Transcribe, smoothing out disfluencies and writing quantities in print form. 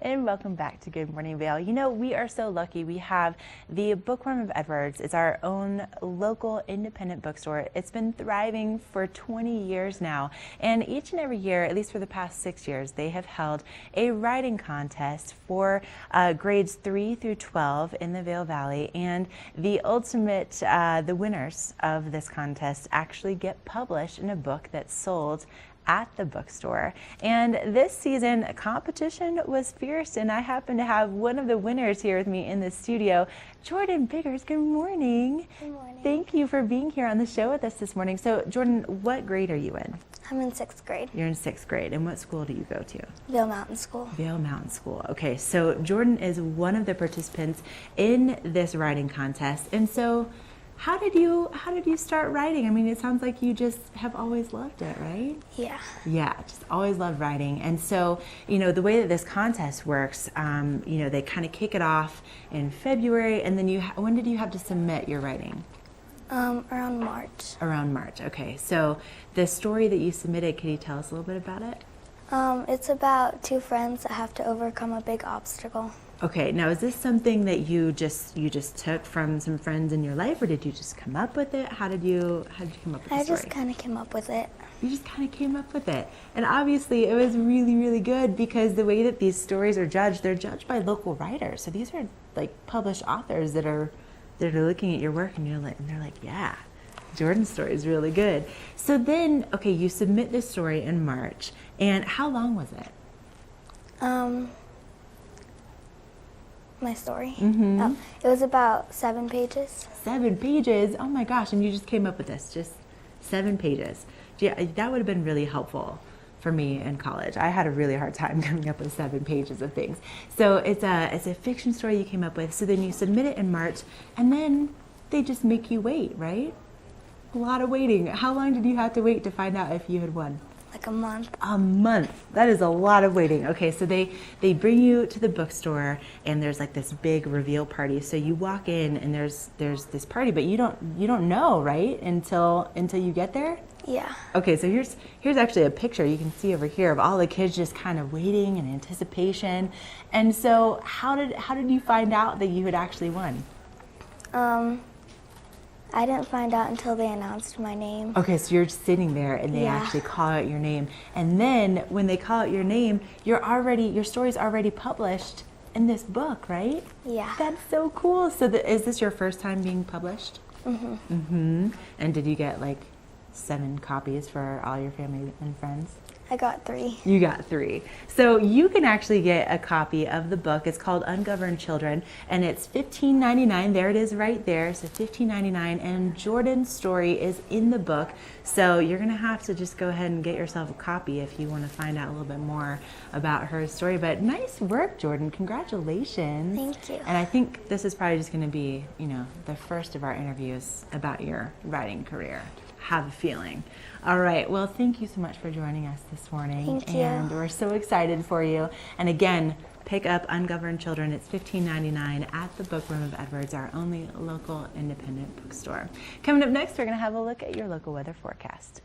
And welcome back to Good Morning Vail. You know, we are so lucky. We have the Bookworm of Edwards. It's our own local independent bookstore. It's been thriving for 20 years now. And each and every year, at least for the past 6 years, they have held a writing contest for grades 3 through 12 in the Vail Valley. And the ultimate, the winners of this contest actually get published in a book that's sold at the bookstore. And this season, competition was fierce, and I happen to have one of the winners here with me in the studio, Jordan Biggers. Good morning. Good morning. Thank you for being here on the show with us this morning. So, Jordan, what grade are you in? I'm in 6th grade. You're in 6th grade. And what school do you go to? Vail Mountain School. Vail Mountain School. Okay, so Jordan is one of the participants in this writing contest. And so, how did you start writing? I mean, it sounds like you just have always loved it, right? Yeah. Yeah, just always loved writing. And so, you know, the way that this contest works, you know, they kind of kick it off in February, and then when did you have to submit your writing? Around March. Around March, okay. So the story that you submitted, can you tell us a little bit about it? It's about two friends that have to overcome a big obstacle. Okay, now is this something that you just took from some friends in your life, or did you just come up with it? How did you come up with the story? I just kind of came up with it. You just kind of came up with it. And obviously it was really, really good, because the way that these stories are judged, they're judged by local writers. So these are like published authors that are looking at your work, and they're like, yeah, Jordan's story is really good. So then, okay, you submit this story in March, and how long was it? My story? Mm-hmm. Oh, it was about 7 pages. 7 pages? Oh my gosh, and you just came up with this, just 7 pages. Yeah, that would have been really helpful for me in college. I had a really hard time coming up with 7 pages of things. So it's a fiction story you came up with. So then you submit it in March, and then they just make you wait, right? A lot of waiting. How long did you have to wait to find out if you had won? Like a month. A month. That is a lot of waiting. Okay, so they bring you to the bookstore, and there's like this big reveal party. So you walk in, and there's this party, but you don't know, right? Until you get there? Yeah. Okay, so here's actually a picture you can see over here of all the kids just kind of waiting in anticipation. And so how did you find out that you had actually won? I didn't find out until they announced my name. Okay, so you're sitting there, and they actually call out your name. And then when they call out your name, your story's already published in this book, right? Yeah. That's so cool. So is this your first time being published? Mm-hmm. Mm-hmm. And did you get like 7 copies for all your family and friends? I got 3. You got 3. So you can actually get a copy of the book. It's called Ungoverned Children, and it's $15.99. There it is right there. So $15.99, and Jordan's story is in the book. So you're going to have to just go ahead and get yourself a copy if you want to find out a little bit more about her story. But nice work, Jordan. Congratulations. Thank you. And I think this is probably just going to be, you know, the first of our interviews about your writing career. Have a feeling. All right, well, thank you so much for joining us this morning. Thank you. And we're so excited for you. And again, pick up Ungoverned Children. It's $15.99 at the Bookworm of Edwards, our only local independent bookstore. Coming up next, we're going to have a look at your local weather forecast.